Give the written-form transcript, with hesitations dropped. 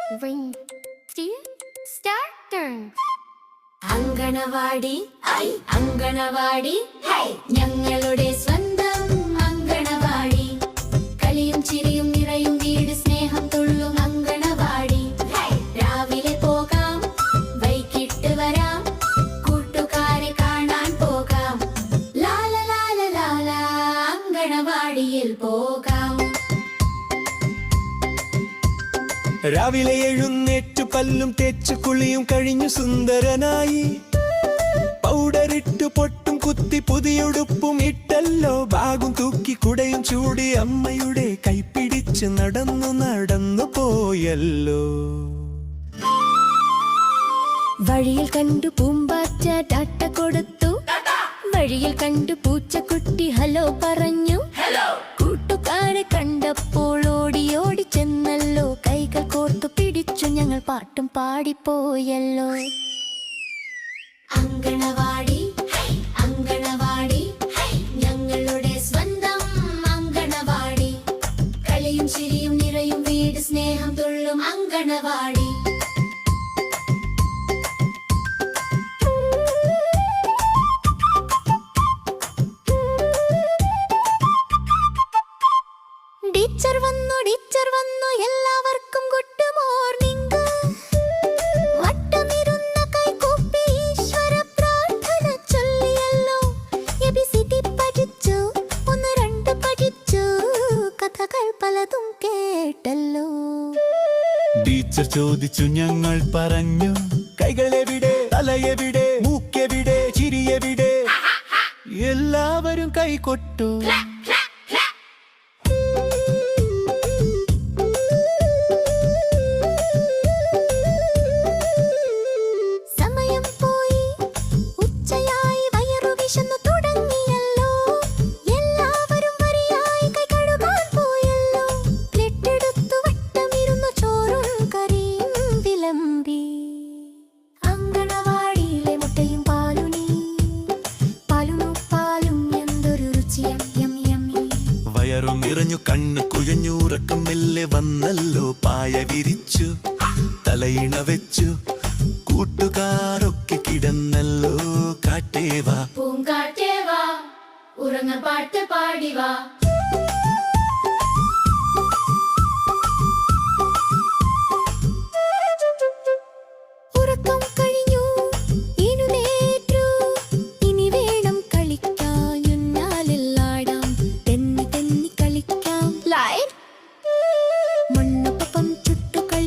Ring, steer, start, turn. Anganwadi I anganwadi high ഞങ്ങളുടെ സ്വന്തം അങ്കണവാടി കളിയും ചിരിയും നിറയും വീട് സ്നേഹം തുള്ളും അങ്കണവാടി രാവിലെ പോകാം വൈകിട്ട് വരാം കൂട്ടുകാരെ കാണാൻ പോകാം ലാല ലാല ലാല അങ്കണവാടിയിൽ പോകാം. രാവിലെ എഴുന്നേറ്റു പല്ലും തേച്ചു കുളിയും കഴിഞ്ഞു സുന്ദരനായി പൗഡറിട്ടു പൊട്ടും കുത്തി പുതിയുടുപ്പും ഇട്ടല്ലോ ബാഗും തൂക്കി കുടയും ചൂടി അമ്മയുടെ കൈപിടിച്ച് നടന്നു പോയല്ലോ. വഴിയിൽ കണ്ടു പൂമ്പാറ്റ ടാറ്റ കൊടുത്തു, വഴിയിൽ കണ്ടു പൂച്ചക്കുട്ടി ഹലോ പറഞ്ഞു. കൂട്ടുകാരെ കണ്ടപ്പോൾ ഓടി ഓടി ചെന്നല്ലോ, കൈകൾ കോർത്തു പിടിച്ചു ഞങ്ങൾ പാട്ടും പാടിപ്പോയല്ലോ. അങ്കണവാടി അങ്കണവാടി ഞങ്ങളുടെ സ്വന്തം അങ്കണവാടി കളിയും ചിരിയും നിറയും വീട് സ്നേഹം തുള്ളും അങ്കണവാടി. ടീച്ചർ വന്നു എല്ലാവർക്കും ഗുഡ് മോർണിംഗ്. വട്ടമിരുന്ന കൈകൂപ്പി ഈശ്വര പ്രാർത്ഥന ചൊല്ലിയല്ലോ. എബിസിഡി പഠിച്ചു, 1 2 പഠിച്ചു, കഥകൾ പലതും കേട്ടല്ലോ. ടീച്ചർ ചോദിച്ചു, ഞങ്ങൾ പറഞ്ഞു, കൈകളെവിടെ, തലയെവിടെ, മൂക്കെവിടെ, ചിരിയെവിടെ? എല്ലാവരും കൈകൊട്ടു. വയറും നിറഞ്ഞു കണ്ണ് കുഴഞ്ഞൂറക്കം മെല്ലെ വന്നല്ലോ, പായ വിരിച്ചു തലയിണ വെച്ചു കൂട്ടുകാരൊക്കെ കിടന്നല്ലോ. കാട്ടേവാ പൂങ്കാറ്റേവാ ഉറങ്ങ പാട്ട് പാടിവാ.